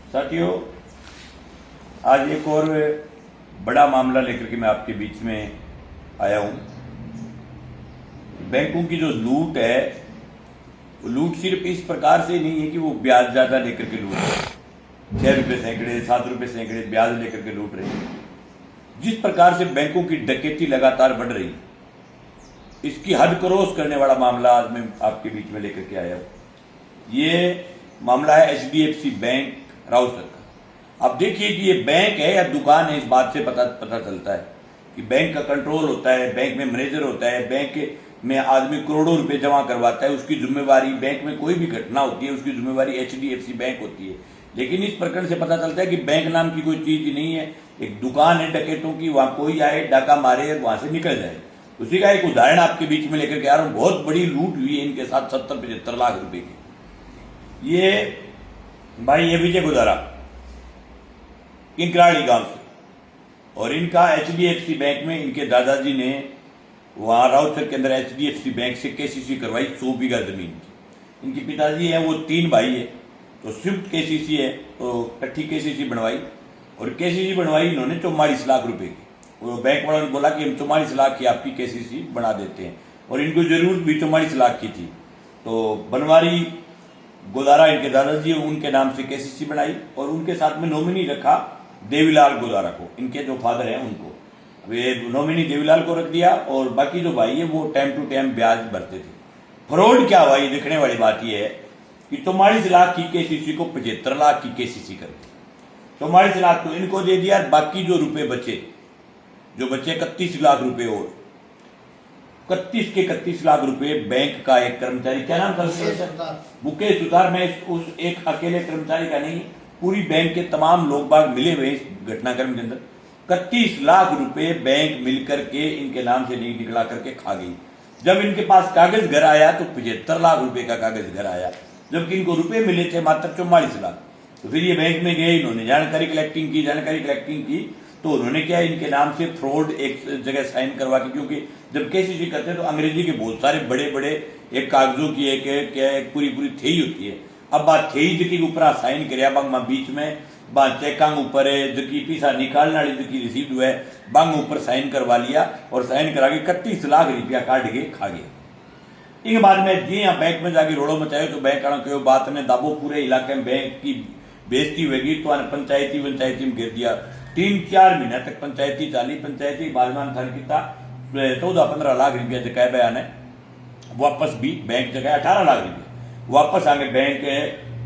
साथियों, आज एक और बड़ा मामला लेकर के मैं आपके बीच में आया हूं। बैंकों की जो लूट है, वो लूट सिर्फ इस प्रकार से नहीं है कि वो ब्याज ज़्यादा लेकर के लूट रहे, 6 रुपये सैकड़े 7 रुपये सैकड़े ब्याज लेकर के लूट रहे हैं। जिस प्रकार से बैंकों की डकैती लगातार बढ़ रही है, इसकी हद क्रॉस करने वाला मामला आज मैं आपके बीच में लेकर के आया हूं। ये मामला है HDFC बैंक राउसर का। अब देखिए कि ये बैंक है या दुकान है, इस बात से पता चलता है कि बैंक का कंट्रोल होता है, बैंक में मैनेजर होता है, बैंक में आदमी करोड़ों रुपए जमा करवाता है, उसकी जिम्मेवारी, बैंक में कोई भी घटना होती है उसकी जिम्मेवारी HDFC बैंक होती है। लेकिन इस प्रकरण से पता चलता है कि बैंक नाम की कोई चीज ही नहीं है, एक दुकान है डकैतों की, वहां कोई आए डाका मारे और वहां से निकल जाए। उसी का एक उदाहरण आपके बीच में लेकर के आ रहा हूं। बहुत बड़ी लूट हुई है इनके साथ 70-75 लाख रुपए की। ये भाई ये विजय गुजारा किंकराड़ी गांव से, और इनका HDFC बैंक में इनके दादाजी ने वहां राउतसर के अंदर HDFC बैंक से KCC करवाई 100 बीघा जमीन की। इनके पिताजी हैं, वो 3 भाई है, तो स्विफ्ट KCC है, तो कट्ठी KCC बनवाई, और KCC बनवाई इन्होंने 44 लाख रुपए की। वो बैंक वालों ने बोला कि हम 44 लाख की आपकी KCC बना देते हैं, और इनको जरूरत भी 44 लाख की थी। तो बनवारी गोदारा इनके दादाजी, उनके नाम से KCC बनाई, और उनके साथ में नॉमिनी रखा देवीलाल गोदारा को, इनके जो फादर हैं उनको। वे नॉमिनी देवीलाल को रख दिया, और बाकी जो भाई है वो टाइम टू टाइम ब्याज भरते थे। फ्रॉड क्या हुआ, ये देखने वाली बात यह है कि 44 लाख की KCC को 75 लाख की KCC कर दी। 44 लाख तो इनको दे दिया, बाकी जो रुपए बचे, 31 लाख रुपए, और 31 के 31 लाख रुपए बैंक का एक कर्मचारी, क्या नाम था, मुकेश सुतार, मैं उस एक अकेले कर्मचारी का नहीं, पूरी बैंक के तमाम लोग बाग मिले हुए इस घटनाक्रम के अंदर 31 लाख रुपए बैंक मिलकर के इनके नाम से नहीं निकला करके खा गई। जब इनके पास कागज घर आया तो 75 लाख रुपए का कागज घर आया, जबकि इनको रुपए मिले थे मात्र 44 लाख। तो फिर ये बैंक में गए, इन्होंने जानकारी कलेक्टिंग की, तो उन्होंने क्या, इनके नाम से फ्रॉड एक जगह साइन करवा के, क्योंकि जब KCC करते हैं तो अंग्रेजी के बहुत सारे बड़े बड़े एक कागजों की एक पूरी थेई होती है। अब बात थेई जकी ऊपर साइन कर बंग बीच में बात चेकांग ऊपर है जकी पीसा निकालने वाली जकी रिसीव हुआ है बंग ऊपर साइन करवा लिया, और साइन करा के 31 लाख रुपया काट के खा गया। एक बाद में जी यहाँ बैंक में जाके रोड़ो मचाए, तो बैंक वालों को बात ने दाबो पूरे इलाके में बैंक की बेइज्जती होगी, तो पंचायती में गिर दिया। 3-4 महीने तक पंचायती बालमान थान किया 14-15 लाख रुपया जकाया बयान है, वापस भी बैंक जगह 18 लाख रुपया वापस आगे बैंक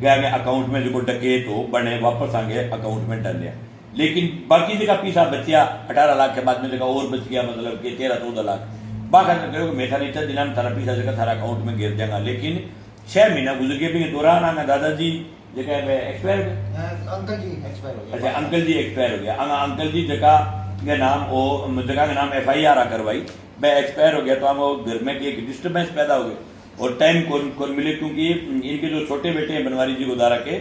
गया में अकाउंट में जो डकैत हो बने वापस आगे अकाउंट में डाल लिया। लेकिन बाकी जगह पैसा बचिया 18 लाख के बाद में जगह और बच गया, मतलब कि 13-14 लाख बाकी मेथा नहीं था दिना में थारा पैसा जगह थारा अकाउंट में गिर जाएगा। लेकिन 6 महीना गुजर गए भी दौरान आगे दादाजी जगह एक्सपायर हो गया, अंकल जी एक्सपायर हो गया। अच्छा, अंकल जी एक्सपायर हो गया। अंकल जी जगह का नाम FIR करवाई, मैं एक्सपायर हो गया, तो हम घर में एक डिस्टर्बेंस पैदा हो गई और टाइम कौन मिले, क्योंकि इनके जो छोटे बेटे हैं बनवारी जी गोदारा के,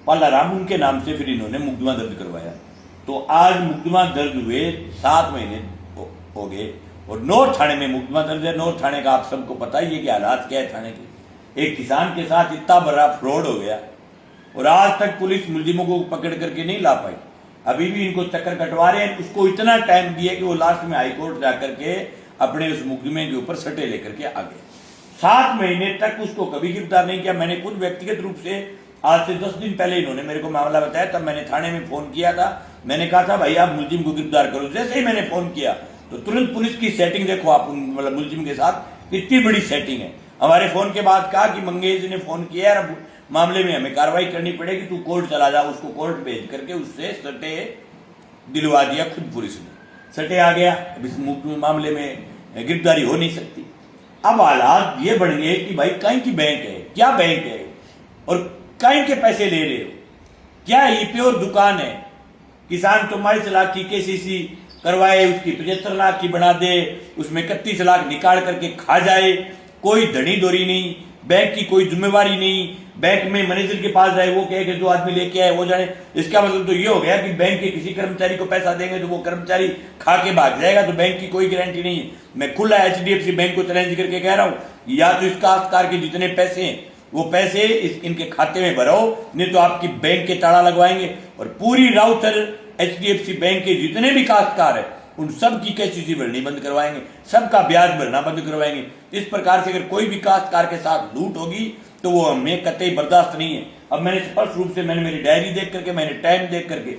पाला राम, उनके नाम से फिर इन्होंने मुकदमा दर्ज करवाया। तो आज मुकदमा दर्ज हुए 7 महीने हो गए, और नौर थाने में मुकदमा दर्ज है। नौर थाने का आप सबको पता ही है कि हालात क्या है थाने के। एक किसान के साथ इतना बड़ा फ्रॉड हो गया, और आज तक पुलिस मुलजिमों को पकड़ करके नहीं ला पाई। अभी भी इनको चक्कर कटवा रहे हैं। उसको इतना टाइम दिया कि वो लास्ट में हाईकोर्ट जाकर के अपने उस मुकदमे के ऊपर सटे लेकर के आ गए। 7 महीने तक उसको कभी गिरफ्तार नहीं किया। मैंने खुद व्यक्तिगत रूप से आज से 10 दिन पहले इन्होंने मेरे को मामला बताया, तब मैंने थाने में फोन किया था। मैंने कहा था भाई आप मुलजिम को गिरफ्तार करो। जैसे ही मैंने फोन किया तो तुरंत पुलिस की सेटिंग देखो आप, मतलब मुलजिम के साथ कितनी बड़ी सेटिंग है। हमारे फोन के बाद कहा कि मंगेश ने फोन किया, अब मामले में हमें कार्रवाई करनी पड़ेगी, तू कोर्ट चला जा। उसको कोर्ट भेज करके उससे सटे दिलवा दिया खुद पुलिस ने। सटे आ गया, अब इस मामले में गिरफ्तारी हो नहीं सकती। अब हालात ये बन गए कि भाई कहीं की बैंक है, क्या बैंक है, और कहीं के पैसे ले रहे हो, क्या ये प्योर दुकान है। किसान 44 लाख की KCC करवाए, उसकी 75 लाख की बना दे, उसमें 31 लाख निकाल करके खा जाए, कोई धनी दोरी नहीं, बैंक की कोई जिम्मेवारी नहीं। बैंक में मैनेजर के पास जाए, वो कहे कि जो आदमी लेके आए वो जाने। इसका मतलब तो ये हो गया कि बैंक के किसी कर्मचारी को पैसा देंगे तो वो कर्मचारी खा के भाग जाएगा, तो बैंक की कोई गारंटी नहीं है। मैं खुला HDFC बैंक को चैलेंज करके कह रहा हूं, या तो इस काश्तकार के जितने पैसे हैं वो पैसे इनके खाते में भरो, नहीं तो आपकी बैंक के ताला लगवाएंगे और पूरी राउतर HDFC बैंक के जितने भी काश्तकार है उन सब की KCC भरनी बंद करवाएंगे, सबका ब्याज भरना बंद करवाएंगे। इस प्रकार से अगर कोई भी काश्तकार के साथ लूट होगी तो वो हमें कतई बर्दाश्त नहीं है। अब मैंने स्पष्ट रूप से मैंने मेरी डायरी देख करके, मैंने टाइम देख करके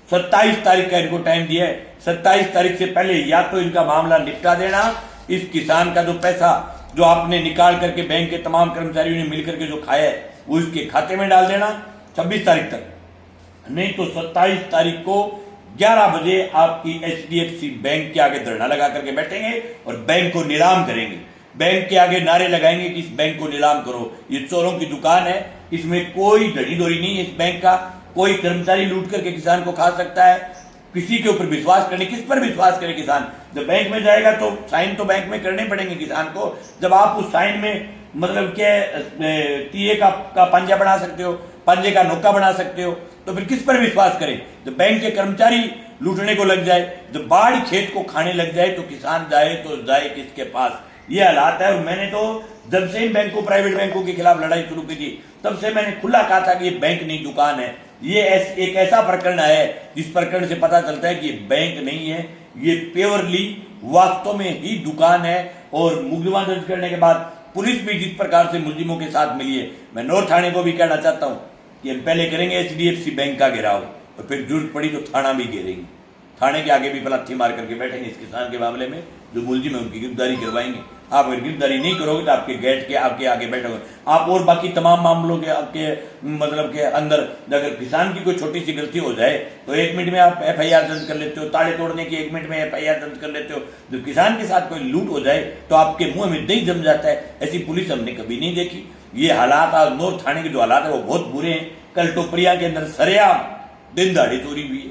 27 तारीख का इनको टाइम दिया है। 27 तारीख से पहले या तो इनका मामला निपटा देना, इस किसान का जो पैसा जो आपने निकाल करके बैंक के तमाम कर्मचारियों ने मिलकर के जो खाया है वो इसके खाते में डाल देना 26 तारीख तक, नहीं तो 27 तारीख को 11 बजे आपकी HDFC बैंक के आगे धरना लगा करके बैठेंगे और बैंक को नीलाम करेंगे। बैंक के आगे नारे लगाएंगे कि इस बैंक को नीलाम करो, ये चोरों की दुकान है, इसमें कोई धड़ी धोरी नहीं है। इस बैंक का कोई कर्मचारी लूट करके किसान को खा सकता है, किसी के ऊपर विश्वास करने, किस पर विश्वास करे किसान? जब बैंक में जाएगा तो साइन तो बैंक में करने पड़ेंगे किसान को। जब आप उस साइन में मतलब क्या तीये का पंजा बना सकते हो, पंजे का नोका बना सकते हो, तो फिर किस पर विश्वास करें? जब बैंक के कर्मचारी लूटने को लग जाए, जब बाढ़ खेत को खाने लग जाए तो किसान जाए तो जाए किसके पास? ये हालात है। और मैंने तो जब से इन बैंकों, प्राइवेट बैंकों के खिलाफ लड़ाई शुरू की थी, तब से मैंने खुला कहा था कि ये बैंक नहीं दुकान है। ये एक ऐसा प्रकरण है जिस प्रकरण से पता चलता है कि ये बैंक नहीं है, ये प्योरली वास्तव में ही दुकान है। और मुकदमा दर्ज करने के बाद पुलिस भी जिस प्रकार से मुलजिमों के साथ मिली है, मैं नौर थाने को भी कहना चाहता हूँ कि हम पहले करेंगे HDFC बैंक का घेराव और फिर जरूरत पड़ी तो थाना भी घेरेंगे, थाने के आगे भी पलाथी मार करके बैठेंगे। इस किसान के मामले में जो मुलजिम है उनकी गिरफ्तारी करवाएंगे। आप अगर गिरफ्तारी नहीं करोगे तो आपके गेट के आपके आगे बैठोगे आप, और बाकी तमाम मामलों के आपके मतलब के अंदर अगर किसान की कोई छोटी सी गलती हो जाए तो 1 मिनट में आप FIR दर्ज कर लेते हो, ताले तोड़ने की 1 मिनट में FIR दर्ज कर लेते हो। जब किसान के साथ कोई लूट हो जाए तो आपके मुंह में दही जम जाता है। ऐसी पुलिस हमने कभी नहीं देखी। ये हालात आज नौर थाने के जो हालात है वो बहुत बुरे हैं। कल टोपरिया के अंदर सरेआम दिन दाढ़ी चोरी हुई है,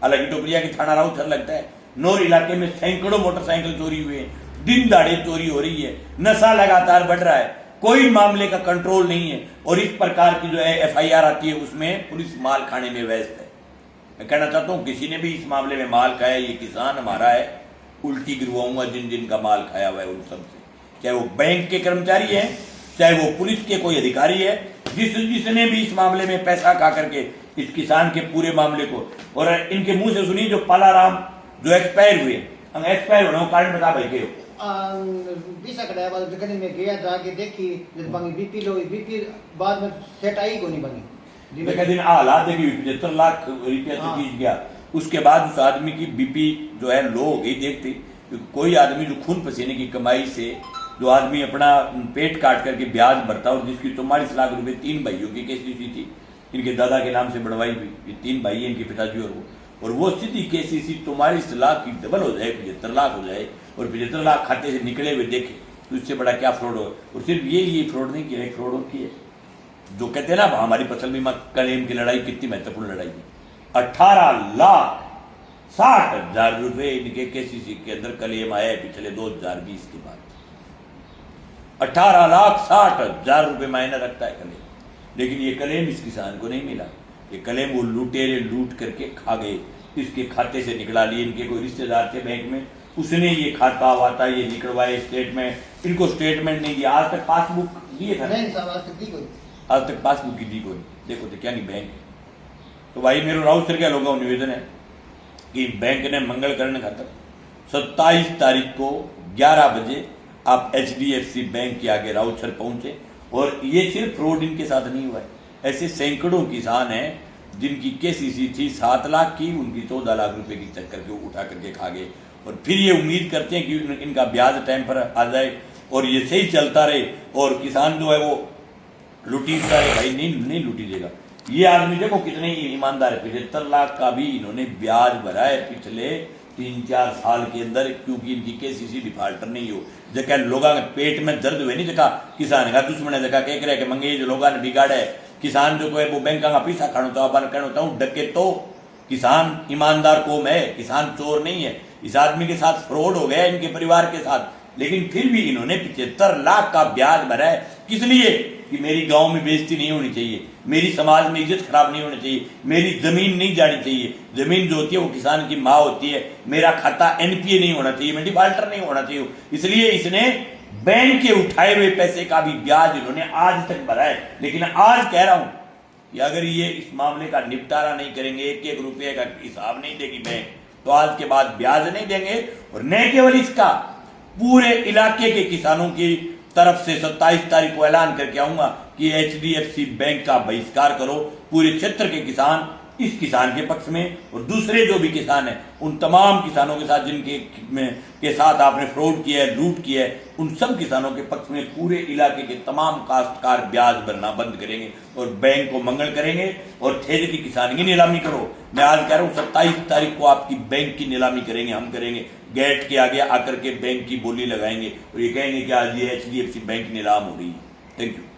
हालांकि टोपरिया की थाना राउत लगता है। नौर इलाके में सैकड़ों मोटरसाइकिल चोरी हुए हैं, दिन दाढ़े चोरी हो रही है, नशा लगातार बढ़ रहा है, कोई मामले का कंट्रोल नहीं है। और इस प्रकार की जो है FIR आती है उसमें पुलिस माल खाने में व्यस्त है। मैं कहना चाहता हूं किसी ने भी इस मामले में माल खाया, ये किसान हमारा है, उल्टी गिरवाऊंगा जिन जिन का माल खाया हुआ है उन सब से, चाहे वो बैंक के कर्मचारी है, चाहे वो पुलिस के कोई अधिकारी है, जिसने भी इस मामले में पैसा खा करके इस किसान के पूरे मामले को। और इनके मुंह से सुनिए जो पालाराम जो एक्सपायर हुए, हम एक्सपायर होने कारण बता भाई के bisa kadang जगह में गया जाके देखी जब बंगी बीपी बाद में सेट आई को नहीं बनी। मैं कहते हैं हालात देखिए 75 लाख रुपया से चीज गया, उसके बाद उस आदमी की BP जो है लो हो गई। देखते कोई आदमी जो खून पसीने की कमाई से जो आदमी अपना पेट काट करके ब्याज भरता और जिसकी 44 लाख रुपए 3 भाइयों की KCC थी, इनके दादा के नाम से बनवाई हुई, ये 3 भाई है इनके पिताजी और वो सीधी KCC 44 लाख की डबल हो जाए, 75 लाख हो जाए और 75 लाख खाते से निकले हुए देखे तो इससे बड़ा क्या फ्रॉड हो। और सिर्फ ये फ्रॉड नहीं किया, एक फ्रॉड और किया जो कहते हैं ना हमारी फसल बीमा क्लेम की लड़ाई कितनी महत्वपूर्ण लड़ाई है। 18,60,000 रुपए इनके KCC के अंदर क्लेम आया है पिछले 2020 के बाद। 18,60,000 रुपए मायने रखता है क्लेम, लेकिन ये क्लेम इस किसान को नहीं मिला। ये क्लेम वो लुटेरे लूट करके खा गए, इसके खाते से निकला लिए। इनके कोई रिश्तेदार थे बैंक में, उसने ये खाता वाता ये निकलवाए स्टेटमेंट, इनको स्टेटमेंट नहीं दिया। आज तक पासबुक दिए था नहीं साहब, आज तक दी कोई, आज तक पासबुक की दी कोई। देखो तो क्या नहीं बैंक है। तो भाई मेरे राउत सर क्या लोगों का निवेदन है कि बैंक ने मंगल करने खातर 27 तारीख को 11 बजे आप HDFC बैंक के आगे राउत सर पहुंचे। और ये सिर्फ फ्रॉड इनके साथ नहीं हुआ है, ऐसे सैकड़ों किसान हैं जिनकी KCC थी 7 लाख की, उनकी 14 लाख रुपए की चक्कर के उठा करके खा गए। और फिर ये उम्मीद करते हैं कि इनका ब्याज टाइम पर आ जाए और ये सही चलता रहे और किसान जो है वो लुटीता रहे। भाई नहीं लुटी देगा। ये आदमी देखो कितने ईमानदार है, 75 लाख का भी इन्होंने ब्याज भरा है पिछले 3-4 साल के अंदर, क्योंकि इनकी KCC डिफाल्टर नहीं हो। जगह लोगों के पेट में दर्द हुए नहीं, जगह किसान का दुश्मन जगह कह रहे कि मंगे जो लोगों ने बिगाड़ा है किसान जो है वो बैंक का पीछा खाना तो अपन कहना हूँ डके तो किसान ईमानदार कौम है, किसान चोर नहीं है। इस आदमी के साथ फ्रॉड हो गया इनके परिवार के साथ, लेकिन फिर भी इन्होंने 75 लाख का ब्याज भरा है। किस लिए? कि मेरी गांव में बेइज्जती नहीं होनी चाहिए, मेरी समाज में इज्जत खराब नहीं होनी चाहिए, मेरी जमीन नहीं जानी चाहिए। जमीन जो होती है वो किसान की माँ होती है, मेरा खाता NPA नहीं होना चाहिए, मैं डिफाल्टर नहीं होना चाहिए। इसलिए इसने बैंक के उठाए हुए पैसे का भी ब्याज इन्होंने आज तक भरा है। लेकिन आज कह रहा हूं कि अगर ये इस मामले का निपटारा नहीं करेंगे, एक एक रुपये का हिसाब नहीं देगी बैंक, तो आज के बाद ब्याज नहीं देंगे। और न केवल इसका, पूरे इलाके के किसानों की तरफ से 27 तारीख को ऐलान करके आऊंगा कि HDFC बैंक का बहिष्कार करो। पूरे क्षेत्र के किसान इस किसान के पक्ष में, और दूसरे जो भी किसान हैं उन तमाम किसानों के साथ के साथ आपने फ्रॉड किया है, लूट किया है, उन सब किसानों के पक्ष में पूरे इलाके के तमाम काश्तकार ब्याज भरना बंद करेंगे और बैंक को मंगल करेंगे और ठेके की किसान की नीलामी करो। मैं आज कह रहा हूँ 27 तारीख को आपकी बैंक की नीलामी करेंगे, हम करेंगे। गेट के आगे आकर के बैंक की बोली लगाएंगे और ये कहेंगे कि आज ये HDFC बैंक नीलाम हो रही है। Thank you.